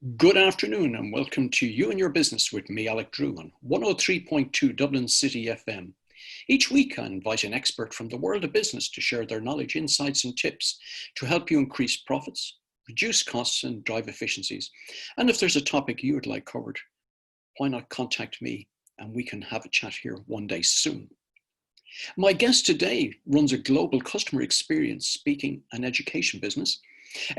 Good afternoon and welcome to You and Your Business with me, Alec on 103.2 Dublin City FM. Each week I invite an expert from the world of business to share their knowledge, insights and tips to help you increase profits, reduce costs and drive efficiencies. And if there's a topic you would like covered, why not contact me and we can have a chat here one day soon. My guest today runs a global customer experience, speaking and education business.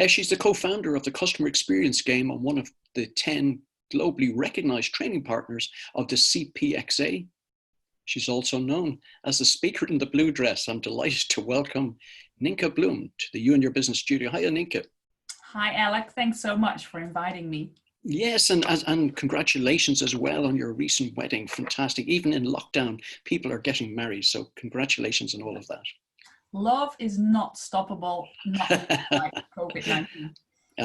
She's the co-founder of the Customer Experience Game and one of the 10 globally recognized training partners of the CPXA. She's also known as the speaker in the blue dress. I'm delighted to welcome Nienke Bloem to the You and Your Business studio. Hi, Nienke. Hi, Alec. Thanks so much for inviting me. Yes, and congratulations as well on your recent wedding. Fantastic. Even in lockdown, people are getting married. So congratulations on all of that. Love is not stoppable, not like COVID-19.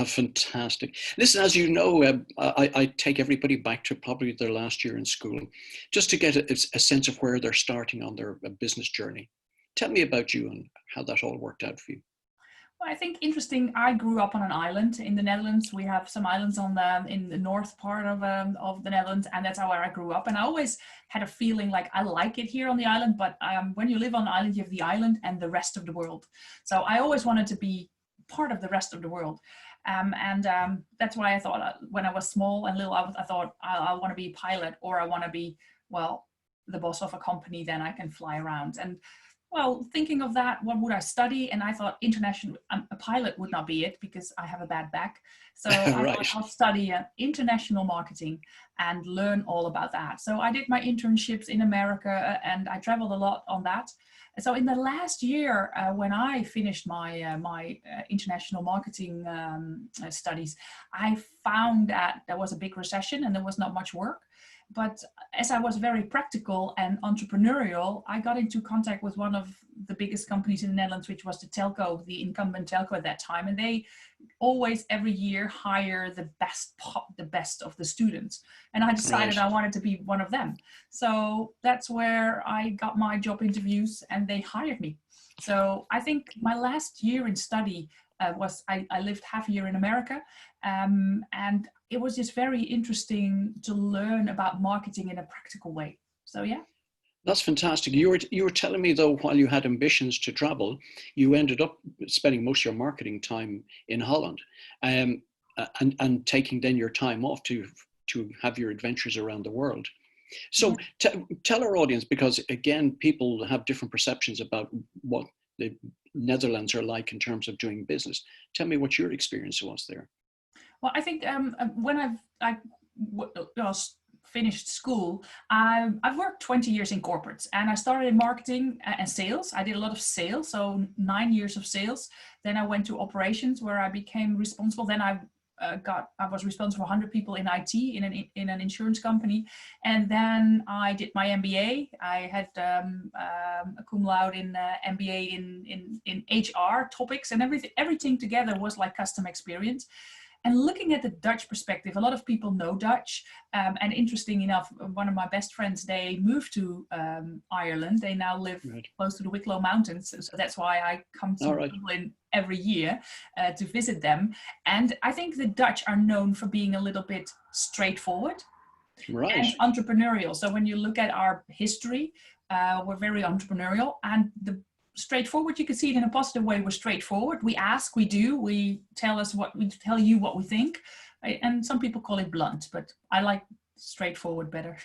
Fantastic. Listen, as you know, I take everybody back to probably their last year in school, just to get a sense of where they're starting on their business journey. Tell me about you and how that all worked out for you. Well, I think interesting. I grew up on an island in the Netherlands. We have some islands in the north part of the Netherlands, and that's how I grew up. And I always had a feeling like I like it here on the island, but when you live on an island, you have the island and the rest of the world. So I always wanted to be part of the rest of the world. That's why I thought when I was small and little, I thought I want to be a pilot, or I want to be, well, the boss of a company, then I can fly around. And well, thinking of that, what would I study? And I thought international, a pilot would not be it because I have a bad back. So I Right. thought I'll study international marketing and learn all about that. So I did my internships in America and I traveled a lot on that. So in the last year, when I finished my international marketing studies, I found that there was a big recession and there was not much work. But as I was very practical and entrepreneurial, I got into contact with one of the biggest companies in the Netherlands, which was the telco, the incumbent telco at that time. And they always every year hire the best of the students. And I decided I wanted to be one of them. So that's where I got my job interviews and they hired me. So I think my last year in study I lived half a year in America, and it was just very interesting to learn about marketing in a practical way. So yeah. That's fantastic. You were telling me though, while you had ambitions to travel, you ended up spending most of your marketing time in Holland, and taking then your time off to have your adventures around the world. So tell our audience, because again, people have different perceptions about what the Netherlands are like in terms of doing business. Tell me what your experience was there. Well, I think when I finished school, I've worked 20 years in corporates, and I started in marketing and sales. I did a lot of sales, so 9 years of sales. Then I went to operations where I became responsible. Then I was responsible for 100 people in IT in an insurance company. And then I did my MBA. I had a cum laude in MBA in HR topics, and everything together was like customer experience. And looking at the Dutch perspective, a lot of people know Dutch. And interesting enough, one of my best friends, they moved to Ireland. They now live close to the Wicklow Mountains. So that's why I come to Dublin every year to visit them. And I think the Dutch are known for being a little bit straightforward and entrepreneurial. So when you look at our history, we're very entrepreneurial, and the straightforward, you can see it in a positive way. We're straightforward. We ask, we do, we tell you what we think. And some people call it blunt, but I like straightforward better.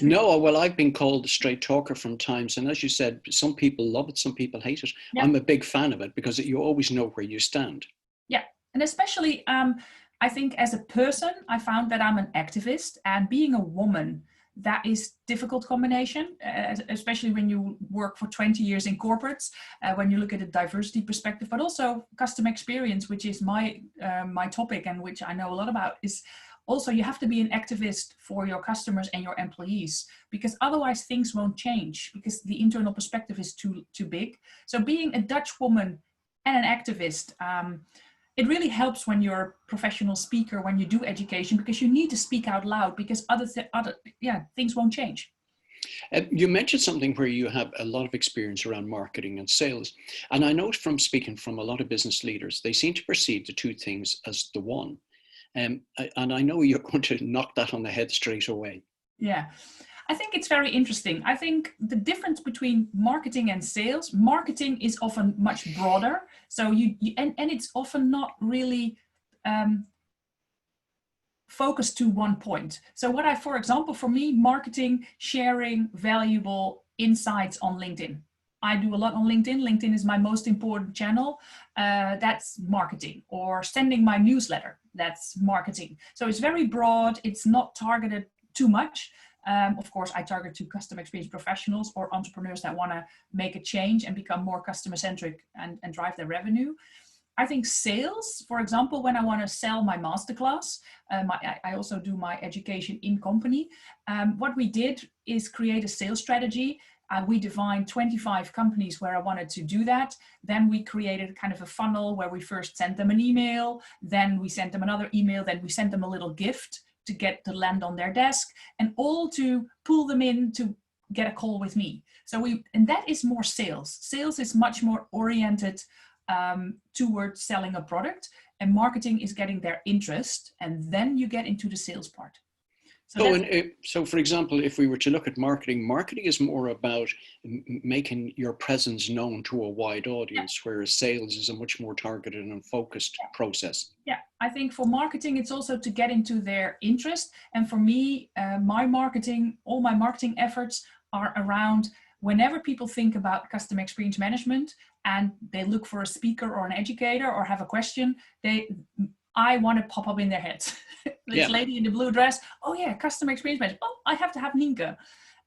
No, well, I've been called a straight talker from times. And as you said, some people love it, some people hate it. Yeah. I'm a big fan of it because you always know where you stand. Yeah. And especially, I think as a person, I found that I'm an activist, and being a woman, that is difficult combination, especially when you work for 20 years in corporates, when you look at a diversity perspective, but also customer experience, which is my topic and which I know a lot about, is also you have to be an activist for your customers and your employees, because otherwise things won't change because the internal perspective is too big. So being a Dutch woman and an activist, it really helps when you're a professional speaker, when you do education, because you need to speak out loud, because things won't change. You mentioned something where you have a lot of experience around marketing and sales. And I know from speaking from a lot of business leaders, they seem to perceive the two things as the one. And I know you're going to knock that on the head straight away. Yeah, I think it's very interesting. I think the difference between marketing and sales, marketing is often much broader. So and it's often not really focused to one point. So what for example, for me, marketing, sharing valuable insights on LinkedIn. I do a lot on LinkedIn. LinkedIn is my most important channel. That's marketing. Or sending my newsletter. That's marketing. So it's very broad. It's not targeted too much. Of course, I target to customer experience professionals or entrepreneurs that want to make a change and become more customer centric and drive their revenue. I think sales, for example, when I want to sell my masterclass, I also do my education in company. What we did is create a sales strategy. We defined 25 companies where I wanted to do that. Then we created kind of a funnel where we first sent them an email, then we sent them another email, then we sent them a little gift to get to land on their desk, and all to pull them in to get a call with me. And that is more sales. Sales is much more oriented towards selling a product, and marketing is getting their interest, and then you get into the sales part. So for example, if we were to look at marketing, marketing is more about making your presence known to a wide audience, whereas sales is a much more targeted and focused process. Yeah, I think for marketing, it's also to get into their interest. And for me, all my marketing efforts are around whenever people think about customer experience management and they look for a speaker or an educator or have a question, I want to pop up in their heads. This lady in the blue dress, oh yeah, customer experience management. Oh, I have to have Nienke.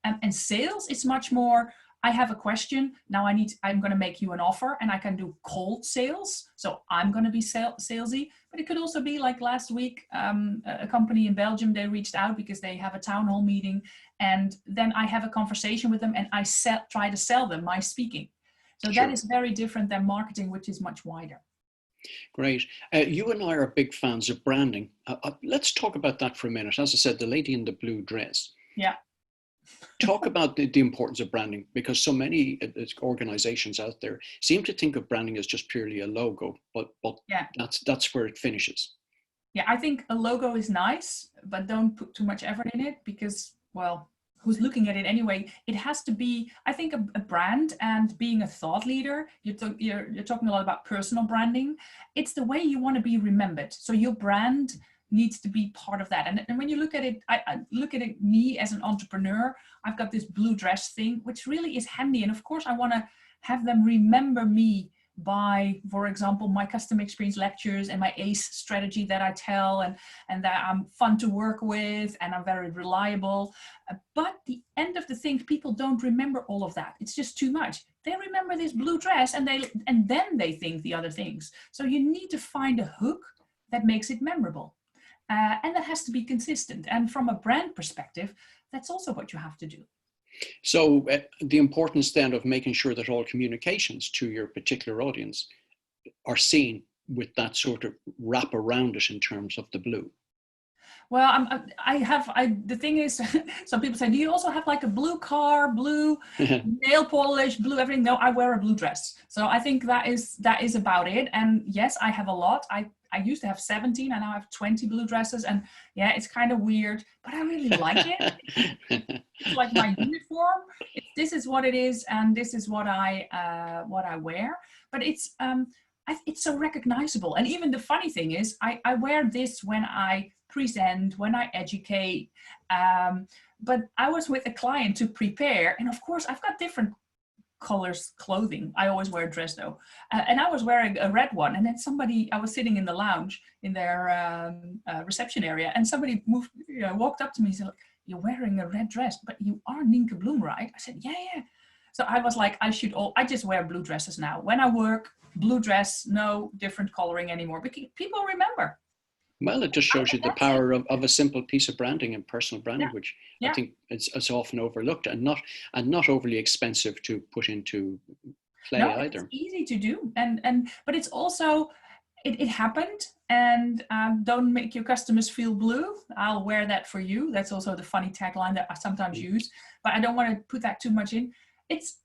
And sales is much more, I have a question. Now I'm going to make you an offer, and I can do cold sales. So I'm going to be salesy, but it could also be like last week, a company in Belgium, they reached out because they have a town hall meeting. And then I have a conversation with them and I try to sell them my speaking. So that is very different than marketing, which is much wider. Great. You and I are big fans of branding. Let's talk about that for a minute. As I said, the lady in the blue dress. Yeah. Talk about the importance of branding, because so many organizations out there seem to think of branding as just purely a logo, but that's where it finishes. Yeah, I think a logo is nice, but don't put too much effort in it because, well, who's looking at it anyway? It has to be, I think, a brand, and being a thought leader, you're talking a lot about personal branding. It's the way you want to be remembered. So your brand needs to be part of that. And when you look at it, I look at it, me as an entrepreneur, I've got this blue dress thing, which really is handy. And of course, I want to have them remember me by, for example, my customer experience lectures and my ACE strategy that I tell, and that I'm fun to work with and I'm very reliable. But the end of the thing, people don't remember all of that. It's just too much. They remember this blue dress and then they think the other things. So you need to find a hook that makes it memorable. And that has to be consistent. And from a brand perspective, that's also what you have to do. So the importance then of making sure that all communications to your particular audience are seen with that sort of wrap around it in terms of the blue. Well, the thing is, some people say, do you also have like a blue car, blue nail polish, blue everything? No, I wear a blue dress. So I think that is about it. And yes, I have a lot. I used to have 17, and now I have 20 blue dresses. And yeah, it's kind of weird, but I really like it. It's like my uniform. This is what it is, and this is what I wear. But it's so recognizable. And even the funny thing is, I wear this when I present, when I educate. But I was with a client to prepare, and of course, I've got different colors clothing. I always wear a dress though, and I was wearing a red one, and then I was sitting in the lounge in their reception area, and somebody walked up to me and said, "You're wearing a red dress, but you are Nienke Bloem, right?" I said, yeah. So I was like, I just wear blue dresses now. When I work, blue dress, no different coloring anymore, because people remember. Well, it just shows you the power of a simple piece of branding and personal branding, which I think it's often overlooked and not overly expensive to put into play either. It's easy to do, but it's also it happened, and don't make your customers feel blue. I'll wear that for you. That's also the funny tagline that I sometimes use, but I don't want to put that too much in. It's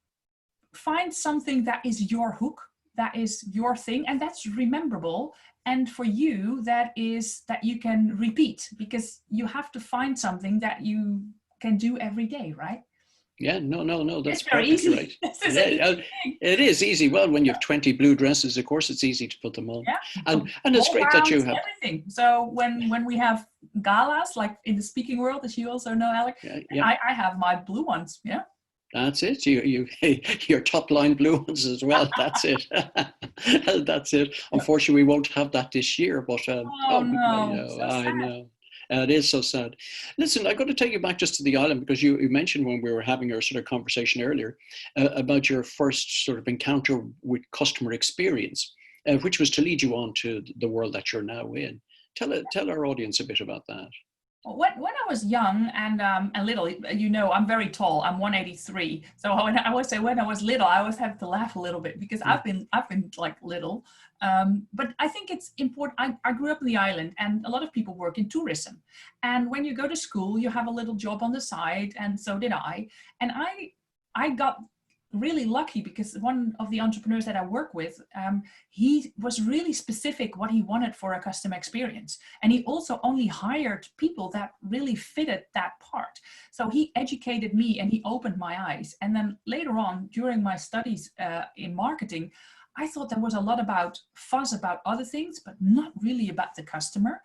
find something that is your hook. that is your thing and that's rememberable. And for you, that is that you can repeat, because you have to find something that you can do every day, right? Yeah, no, that's It's very perfectly easy. right. This is an Yeah, easy thing. it is easy. Well, when you have 20 blue dresses, of course, it's easy to put them on. Yeah, And it's ball great that you gowns, have, everything. So when we have galas, like in the speaking world, as you also know, Alec, yeah, yeah, I have my blue ones. Yeah. that's it. Your top line blue ones as well. That's it. That's it. Unfortunately, we won't have that this year, but Oh I no, know, so I sad. know. It is so sad. Listen, I got to take you back just to the island, because you mentioned when we were having our sort of conversation earlier about your first sort of encounter with customer experience, which was to lead you on to the world that you're now in. Tell our audience a bit about that. When I was young and little, you know, I'm very tall. I'm 183. So when I always say when I was little, I always have to laugh a little bit because Mm, I've been like little. But I think it's important. I grew up in the island, and a lot of people work in tourism. And when you go to school, you have a little job on the side, and so did I. And I got really lucky because one of the entrepreneurs that I work with, he was really specific what he wanted for a customer experience. And he also only hired people that really fitted that part. So he educated me and he opened my eyes. And then later on, during my studies in marketing, I thought there was a lot about fuss about other things, but not really about the customer.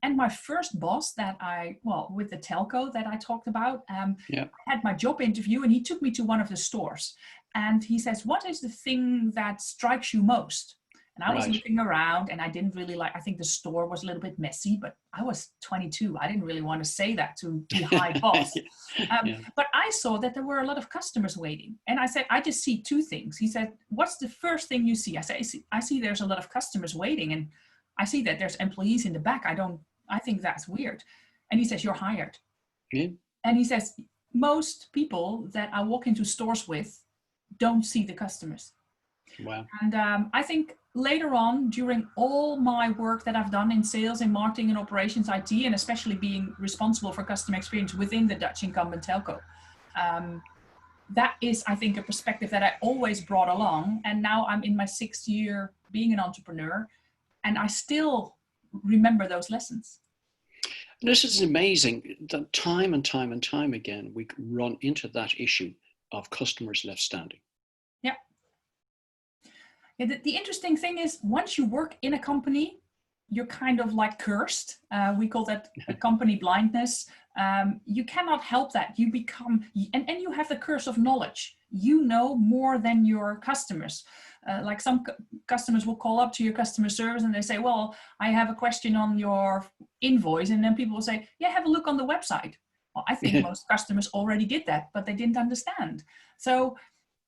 And my first boss with the telco that I talked about, yeah, I had my job interview and he took me to one of the stores. And he says, what is the thing that strikes you most? And I was right. looking around and I didn't really I think the store was a little bit messy, but I was 22. I didn't really want to say that to the high boss. Yeah. But I saw that there were a lot of customers waiting. And I said, I just see two things. He said, what's the first thing you see? I said, I see there's a lot of customers waiting. And I see that there's employees in the back. I think that's weird. And he says, you're hired. Yeah. And he says, most people that I walk into stores with don't see the customers. Wow. And I think later on, during all my work that I've done in sales and marketing and operations IT, and especially being responsible for customer experience within the Dutch incumbent telco, that is, I think, a perspective that I always brought along. And now I'm in my 6th year being an entrepreneur, and I still remember those lessons. This is amazing that time and time and time again, we run into that issue of customers left standing. Yeah. The interesting thing is, once you work in a company, you're kind of like cursed. We call that a company blindness. You cannot help that. You become, and you have the curse of knowledge. You know more than your customers. Like some customers will call up to your customer service and they say, well, I have a question on your invoice. And then people will say, yeah, have a look on the website. Well, I think most customers already did that, but they didn't understand. So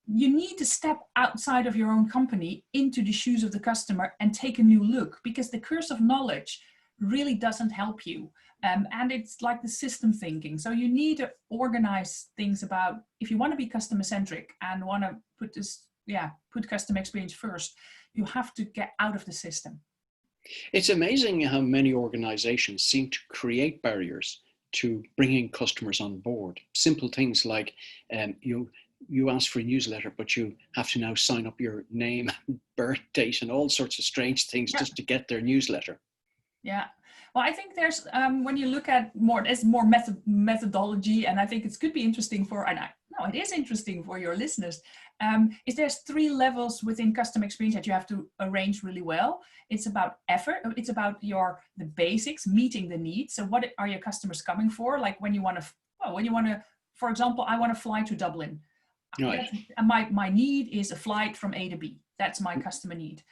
you need to step outside of your own company into the shoes of the customer and take a new look, because the curse of knowledge really doesn't help you. And it's like the system thinking. So you need to organize things about, if you want to be customer centric and want to put customer experience first, you have to get out of the system. It's amazing how many organizations seem to create barriers to bringing customers on board. Simple things like you ask for a newsletter, but you have to now sign up your name, birth date, and all sorts of strange things just to get their newsletter. Yeah. Well, I think there's, when you look at there's more methodology, and I think it could be interesting it is interesting for your listeners, is there's 3 levels within customer experience that you have to arrange really well. It's about effort. It's about the basics, meeting the needs. So what are your customers coming for? Like when you want to, for example, I want to fly to Dublin. Right. My need is a flight from A to B. That's my customer need.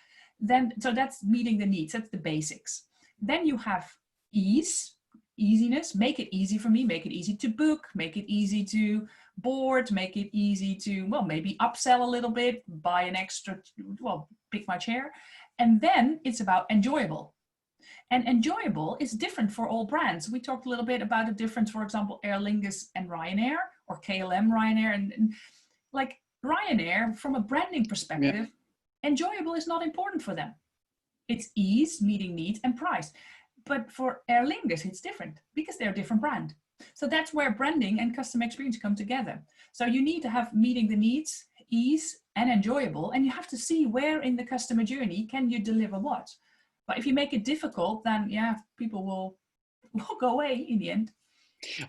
So that's meeting the needs. That's the basics. Then you have easiness, make it easy for me, make it easy to book, make it easy to board, make it easy to, maybe upsell a little bit, buy an extra, pick my chair. And then it's about enjoyable. And enjoyable is different for all brands. We talked a little bit about the difference, for example, Aer Lingus and Ryanair, or KLM Ryanair. And like Ryanair, from a branding perspective, enjoyable is not important for them. It's ease, meeting needs, and price. But for Aer Lingus, it's different because they're a different brand. So that's where branding and customer experience come together. So you need to have meeting the needs, ease and enjoyable, and you have to see where in the customer journey can you deliver what. But if you make it difficult, then yeah, people will go away in the end.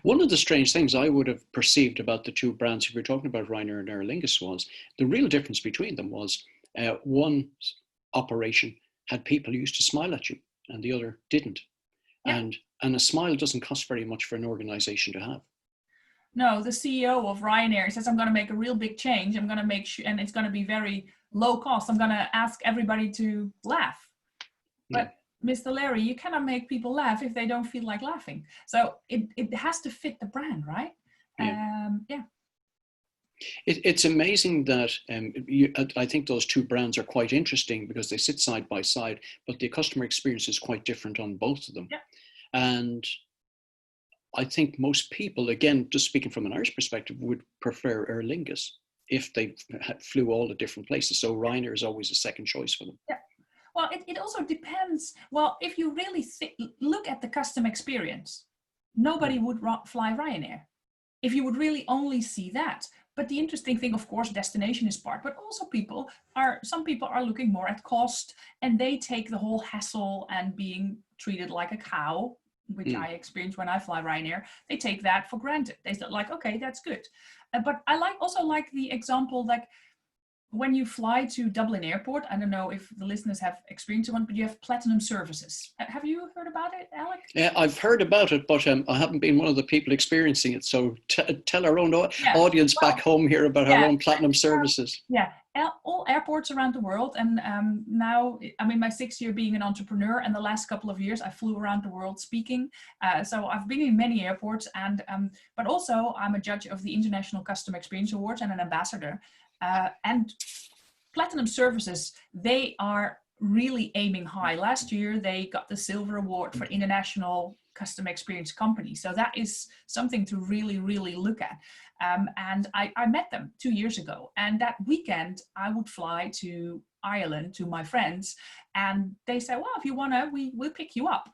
One of the strange things I would have perceived about the two brands, if you're talking about Ryanair and Aer Lingus, was the real difference between them was one operation had people who used to smile at you and the other didn't. Yeah. And a smile doesn't cost very much for an organization to have. No, the CEO of Ryanair says, I'm going to make a real big change. I'm going to make sure, and it's going to be very low cost. I'm going to ask everybody to laugh. Yeah. But Mr. Larry, you cannot make people laugh if they don't feel like laughing. So it has to fit the brand, right? Yeah. It's amazing that I think those two brands are quite interesting because they sit side by side, but the customer experience is quite different on both of them. Yeah. And I think most people, again, just speaking from an Irish perspective, would prefer Aer Lingus if they flew all the different places. So Ryanair is always a second choice for them. Yeah. Well, it also depends. Well, if you really look at the customer experience, nobody would fly Ryanair if you would really only see that. But the interesting thing, of course, destination is part, but also some people are looking more at cost, and they take the whole hassle and being treated like a cow, which I experience when I fly Ryanair. They take that for granted. They say like, okay, that's good. But I also like the example, like when you fly to Dublin Airport, I don't know if the listeners have experienced one, but you have platinum services. Have you heard about it, Alec? Yeah, I've heard about it, but I haven't been one of the people experiencing it. So tell our own audience back home here about our own platinum services. Yeah, all airports around the world. And now, I mean, my 6th year being an entrepreneur, and the last couple of years I flew around the world speaking. So I've been in many airports, and but also I'm a judge of the International Customer Experience Awards and an ambassador. And platinum services, they are really aiming high. Last year, they got the Silver Award for International Customer Experience Company. So that is something to really, really look at. And I met them 2 years ago. And that weekend, I would fly to Ireland to my friends. And they said, well, if you want to, we'll pick you up.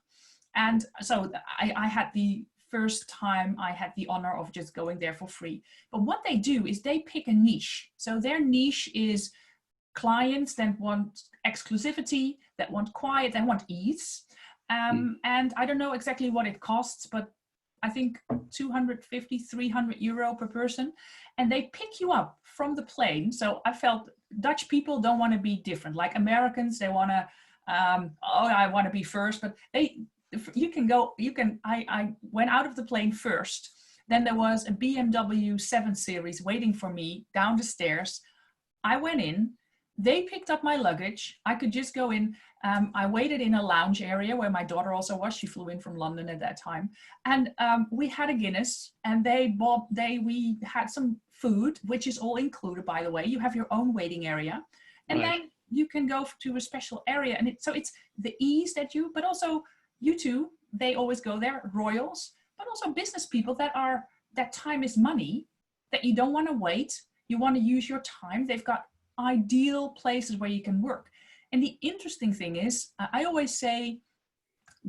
And so I had the first time I had the honor of just going there for free. But what they do is they pick a niche. So their niche is clients that want exclusivity, that want quiet, that want ease. And I don't know exactly what it costs, but I think 250, 300 euro per person. And they pick you up from the plane. So I felt Dutch people don't want to be different. Like Americans, they want to, I want to be first, but I went out of the plane first. Then there was a BMW 7 Series waiting for me down the stairs. I went in, they picked up my luggage. I could just go in. I waited in a lounge area where my daughter also was. She flew in from London at that time. And we had a Guinness, and we had some food, which is all included, by the way. You have your own waiting area. And then you can go to a special area. And it's the ease but also you too, they always go there, royals, but also business people that time is money, that you don't want to wait. You want to use your time. They've got ideal places where you can work. And the interesting thing is, I always say,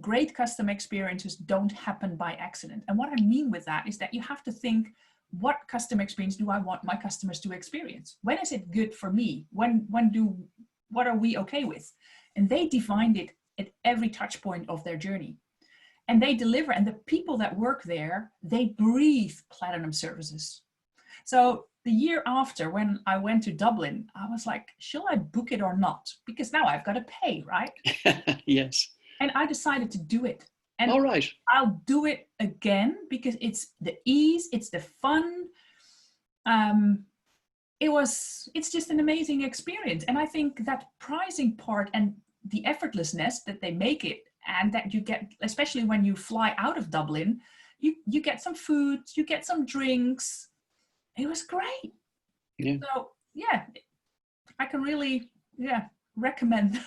great customer experiences don't happen by accident. And what I mean with that is that you have to think, what customer experience do I want my customers to experience? When is it good for me? What are we okay with? And they defined it at every touch point of their journey. And they deliver, and the people that work there, they breathe platinum services. So the year after, when I went to Dublin, I was like, shall I book it or not? Because now I've got to pay, right? Yes. And I decided to do it. And all right, I'll do it again because it's the ease, it's the fun. It's just an amazing experience. And I think that pricing part and the effortlessness that they make it, and that you get, especially when you fly out of Dublin, you get some food, you get some drinks. It was great. Yeah. So yeah, I can really recommend.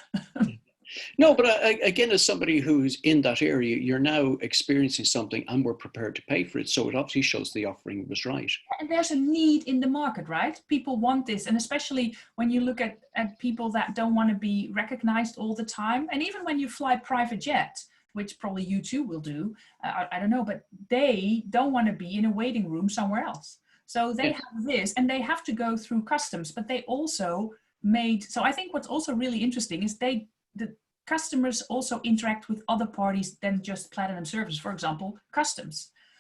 No, but again, as somebody who's in that area, you're now experiencing something and we're prepared to pay for it. So it obviously shows the offering was right. And there's a need in the market, right? People want this. And especially when you look at people that don't want to be recognized all the time. And even when you fly private jet, which probably you too will do, I don't know, but they don't want to be in a waiting room somewhere else. So they Yes. have this, and they have to go through customs, but they also made, so I think what's also really interesting is the customers also interact with other parties than just Platinum Service, for example, customs.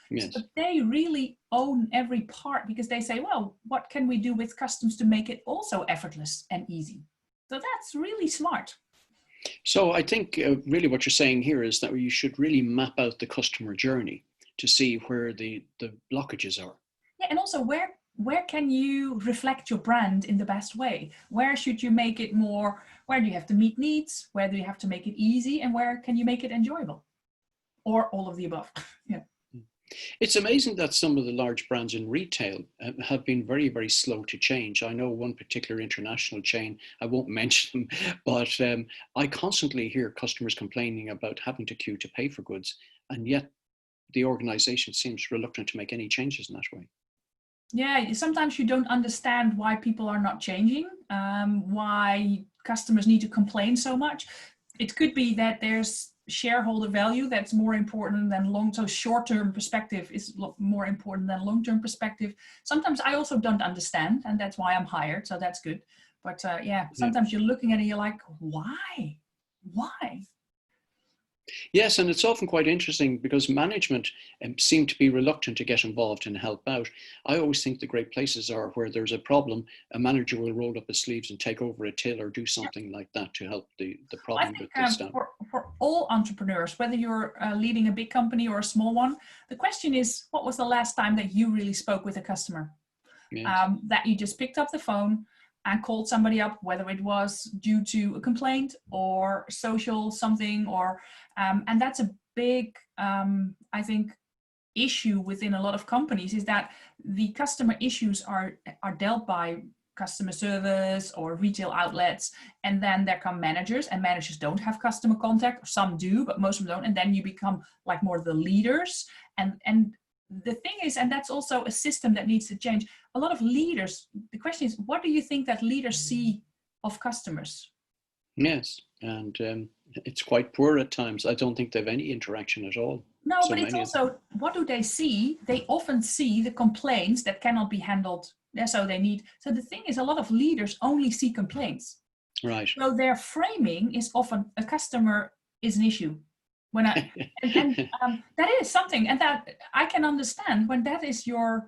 So Yes. they really own every part, because they say, well, what can we do with customs to make it also effortless and easy? So that's really smart. So I think really what you're saying here is that you should really map out the customer journey to see where the blockages are. Yeah, and also where can you reflect your brand in the best way? Where should you make it more, where do you have to meet needs? Where do you have to make it easy? And where can you make it enjoyable? Or all of the above. Yeah. It's amazing that some of the large brands in retail have been very, very slow to change. I know one particular international chain, I won't mention them, but I constantly hear customers complaining about having to queue to pay for goods, and yet the organization seems reluctant to make any changes in that way. Yeah, sometimes you don't understand why people are not changing, why customers need to complain so much. It could be that there's shareholder value that's more important than so short-term perspective is more important than long-term perspective. Sometimes I also don't understand, and that's why I'm hired, so that's good. But yeah, sometimes you're looking at it, you're like, why? Yes, and it's often quite interesting because management seem to be reluctant to get involved and help out. I always think the great places are where there's a problem, a manager will roll up his sleeves and take over a till or do something like that to help the I problem think with the staff. for all entrepreneurs, whether you're leading a big company or a small one, the question is, what was the last time that you really spoke with a customer? Yes. That you just picked up the phone and called somebody up, whether it was due to a complaint or social something, or and that's a big, I think, issue within a lot of companies, is that the customer issues are dealt by customer service or retail outlets, and then there come managers, and managers don't have customer contact, or some do, but most of them don't, and then you become like more the leaders, and the thing is, and that's also a system that needs to change. A lot of leaders, the question is, what do you think that leaders see of customers? Yes, and it's quite poor at times. I don't think they have any interaction at all. No, So but it's many of them. also, what do they see? They often see the complaints that cannot be handled. Yeah, so the thing is, a lot of leaders only see complaints. Right. So their framing is often a customer is an issue. When that is something, and that I can understand when that is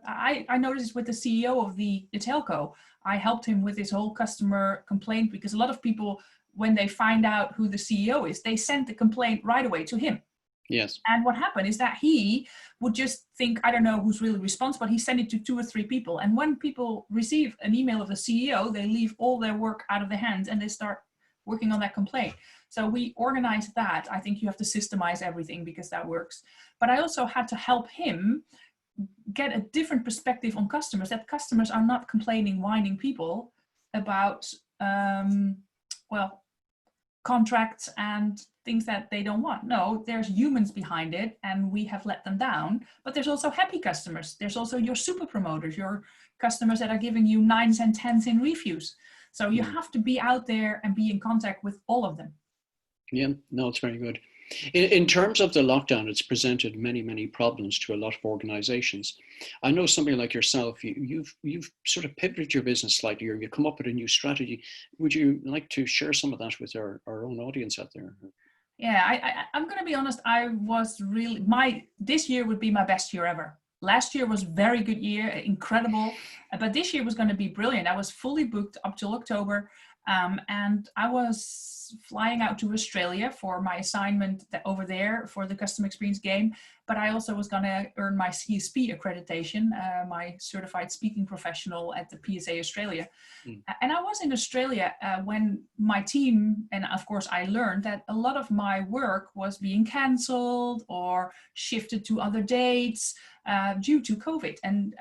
I noticed with the CEO of the telco, I helped him with this whole customer complaint, because a lot of people, when they find out who the CEO is, they send the complaint right away to him. Yes. And what happened is that he would just think, I don't know who's really responsible. He sent it to 2 or 3 people. And when people receive an email of the CEO, they leave all their work out of their hands and they start working on that complaint. So we organized that. I think you have to systemize everything, because that works. But I also had to help him get a different perspective on customers, that customers are not complaining, whining people about, contracts and things that they don't want. No, there's humans behind it, and we have let them down. But there's also happy customers. There's also your super promoters, your customers that are giving you 9s and 10s in reviews. So you have to be out there and be in contact with all of them. Yeah, no, it's very good. In terms of the lockdown, it's presented many, many problems to a lot of organizations. I know somebody like yourself, you've sort of pivoted your business slightly, or you come up with a new strategy. Would you like to share some of that with our own audience out there? Yeah, I'm going to be honest. I was really, this year would be my best year ever. Last year was a very good year, incredible. But this year was going to be brilliant. I was fully booked up till October. And I was flying out to Australia for my assignment over there for the customer experience game. But I also was going to earn my CSP accreditation, my certified speaking professional at the PSA Australia. And I was in Australia when my team, and of course I learned that a lot of my work was being cancelled or shifted to other dates due to COVID. And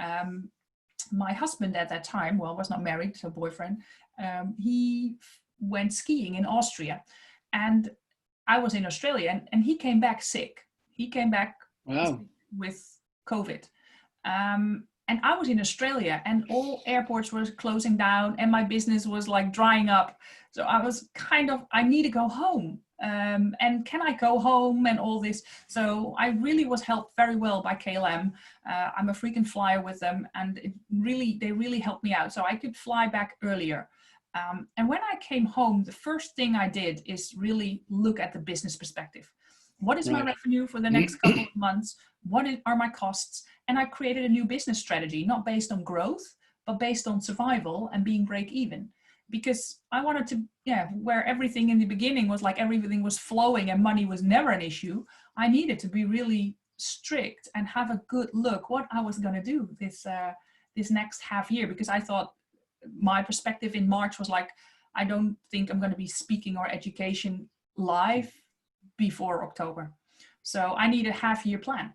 my husband at that time, well, was not married, so boyfriend, he went skiing in Austria, and I was in Australia, and he came back sick. He came back with COVID. And I was in Australia, and all airports were closing down, and my business was like drying up. So I was I need to go home. And can I go home and all this? So I really was helped very well by KLM. I'm a frequent flyer with them, and they really helped me out. So I could fly back earlier. And when I came home, the first thing I did is really look at the business perspective. What is my revenue for the next couple of months? Are my costs? And I created a new business strategy, not based on growth, but based on survival and being break even. Because I wanted to, where everything in the beginning was like everything was flowing and money was never an issue, I needed to be really strict and have a good look what I was going to do this next half year. Because I thought my perspective in March was like, I don't think I'm going to be speaking or education live before October. So I need a half-year plan.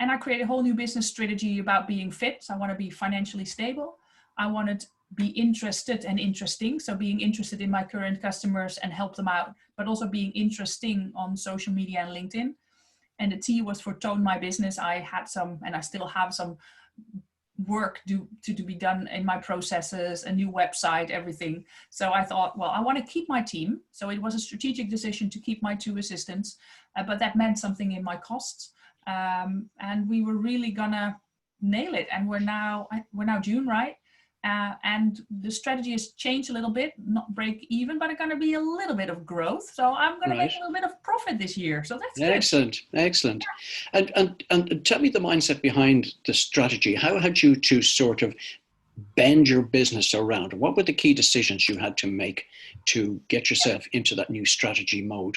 And I created a whole new business strategy about being fit. So I want to be financially stable. I wanted to be interested and interesting. So being interested in my current customers and help them out, but also being interesting on social media and LinkedIn. And the T was for tone my business. I had some, and I still have some work to be done in my processes, a new website, everything. So I thought, well, I want to keep my team. So it was a strategic decision to keep my 2 assistants, but that meant something in my costs. And we were really gonna nail it. And we're now June, right? And the strategy has changed a little bit, not break even, but it's going to be a little bit of growth. So I'm going to make a little bit of profit this year. So that's excellent, good. Excellent. And tell me the mindset behind the strategy. How had you to sort of bend your business around? What were the key decisions you had to make to get yourself into that new strategy mode?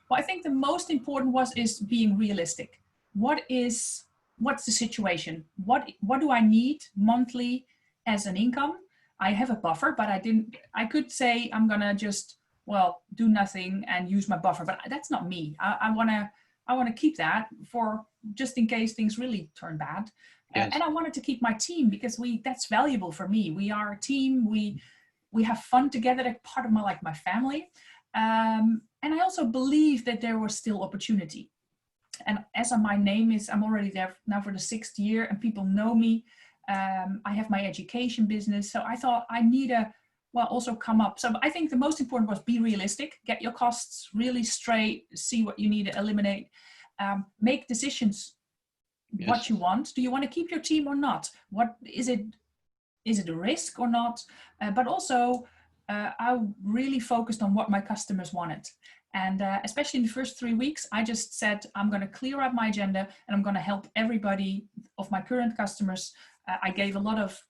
Well, I think the most important is being realistic. What's the situation? What do I need monthly as an income? I have a buffer, but I could say I'm gonna just, do nothing and use my buffer, but that's not me. I wanna keep that for just in case things really turn bad. Yes. And I wanted to keep my team because that's valuable for me. We are a team. We have fun together. They're part of my family. And I also believe that there was still opportunity. And as my name is, I'm already there now for the 6th year and people know me. I have my education business. So I thought I need also come up. So I think the most important was be realistic, get your costs really straight, see what you need to eliminate, make decisions, yes. What you want. Do you want to keep your team or not? What is it a risk or not? But also I really focused on what my customers wanted. And especially in the first 3 weeks, I just said, I'm going to clear up my agenda and I'm going to help everybody of my current customers. I gave a lot of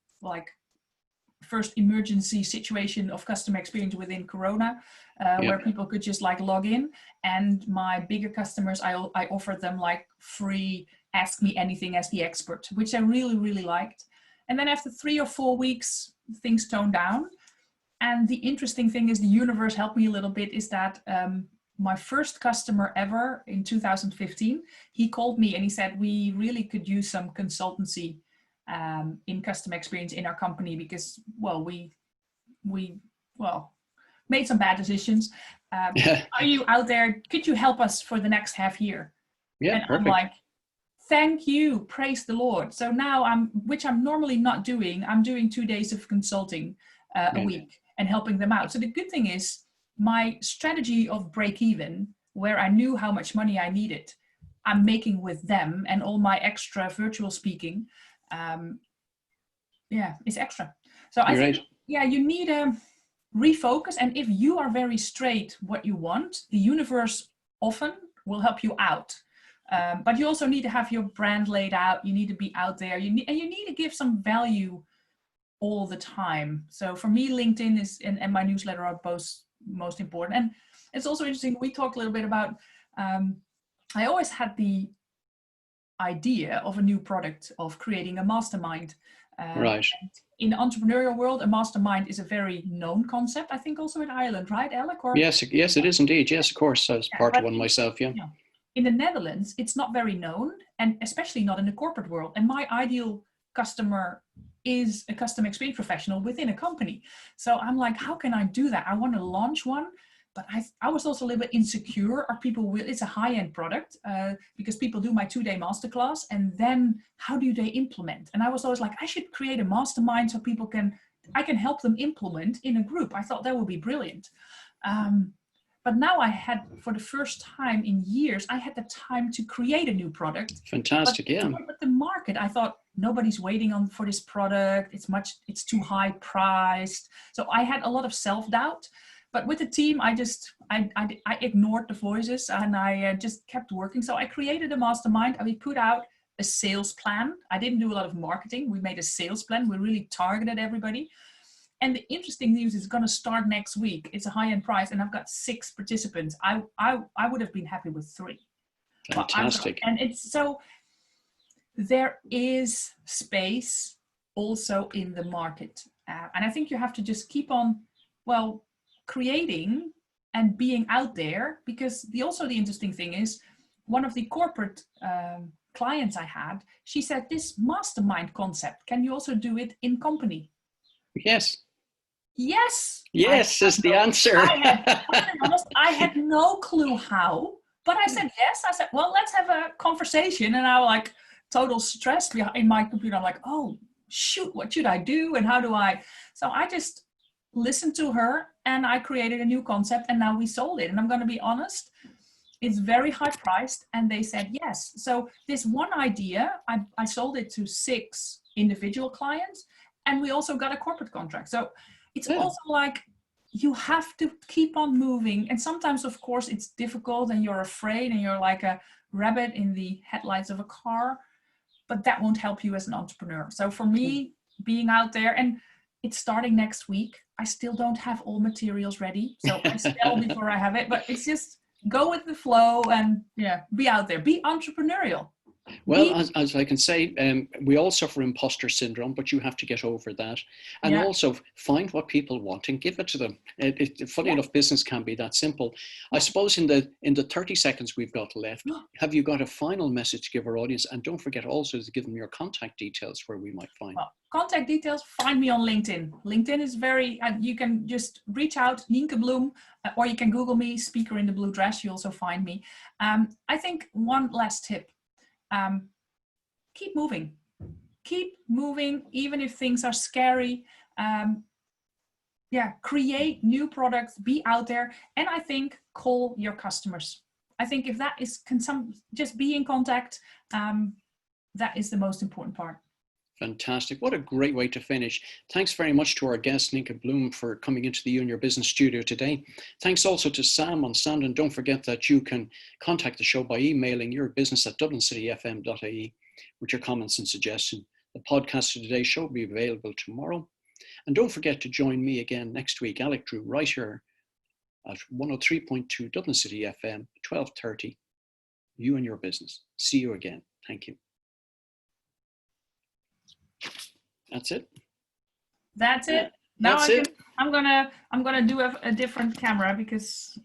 first emergency situation of customer experience within Corona, where people could just log in. And my bigger customers, I offered them free, ask me anything as the expert, which I really, really liked. And then after 3 or 4 weeks, things toned down. And the interesting thing is the universe helped me a little bit is that my first customer ever in 2015, he called me and he said, we really could use some consultancy in customer experience in our company because, we made some bad decisions. Are you out there? Could you help us for the next half year? Yeah, and perfect. I'm like, thank you, praise the Lord. So now which I'm normally not doing, I'm doing 2 days of consulting a week and helping them out. So the good thing is my strategy of break even, where I knew how much money I needed, I'm making with them, and all my extra virtual speaking, is extra. So I think, you need to refocus. And if you are very straight what you want, the universe often will help you out. But you also need to have your brand laid out. You need to be out there. You need to give some value all the time. So for me, LinkedIn and my newsletter are both most important. And it's also interesting, we talked a little bit about, I always had the idea of a new product of creating a mastermind. Right. In the entrepreneurial world, a mastermind is a very known concept. I think also in Ireland, right, Alec? Yes, it is indeed. Yes, of course. I was part of one myself, In the Netherlands, it's not very known, and especially not in the corporate world. And my ideal customer is a customer experience professional within a company. So I'm like, how can I do that? I want to launch one, but I was also a little bit insecure. It's a high-end product because people do my 2-day masterclass, and then how do they implement? And I was always like, I should create a mastermind so I can help them implement in a group. I thought that would be brilliant. But now I had, for the first time in years, I had the time to create a new product. Fantastic, yeah. But the market, I thought, nobody's waiting for this product. It's too high priced. So I had a lot of self-doubt. But with the team, I ignored the voices, and I just kept working. So I created a mastermind, and we put out a sales plan. I didn't do a lot of marketing. We made a sales plan. We really targeted everybody. And the interesting news is it's going to start next week. It's a high-end price, and I've got 6 participants. I would have been happy with 3. Fantastic. And it's so, there is space also in the market. And I think you have to just keep on, creating and being out there, because the interesting thing is, one of the corporate clients I had, she said, this mastermind concept, can you also do it in company? Yes. Yes. Yes is the answer. I had no clue how, but I said yes. I said, well, let's have a conversation. And I was like total stress in my computer. I'm like, oh, shoot, what should I do? And how do I? So I just listened to her, and I created a new concept, and now we sold it. And I'm going to be honest, it's very high priced, and they said yes. So this one idea, I sold it to 6 individual clients, and we also got a corporate contract. So it's also like, you have to keep on moving. And sometimes, of course, it's difficult, and you're afraid, and you're like a rabbit in the headlights of a car, but that won't help you as an entrepreneur. So for me, being out there, and it's starting next week. I still don't have all materials ready, so I sell before I have it, but it's just go with the flow and be out there, be entrepreneurial. Well, as I can say, we all suffer imposter syndrome, but you have to get over that. And also find what people want and give it to them. Funny enough, business can be that simple. I suppose in the 30 seconds we've got left, have you got a final message to give our audience? And don't forget also to give them your contact details where we might find. Well, contact details, find me on LinkedIn. LinkedIn is you can just reach out, Nienke Bloem, or you can Google me, Speaker in the Blue Dress. You also find me. I think one last tip. Keep moving, even if things are scary. Create new products, be out there, and I think call your customers. I think if that is just be in contact, that is the most important part. Fantastic. What a great way to finish. Thanks very much to our guest, Nienke Bloem, for coming into the You and Your Business studio today. Thanks also to Sam on sound. And don't forget that you can contact the show by emailing yourbusiness@dublincityfm.ie with your comments and suggestions. The podcast of today's show will be available tomorrow. And don't forget to join me again next week, Alec Drew, right here at 103.2 Dublin City FM, 12:30. You and Your Business. See you again. Thank you. That's it. That's it. Now I'm gonna do a different camera because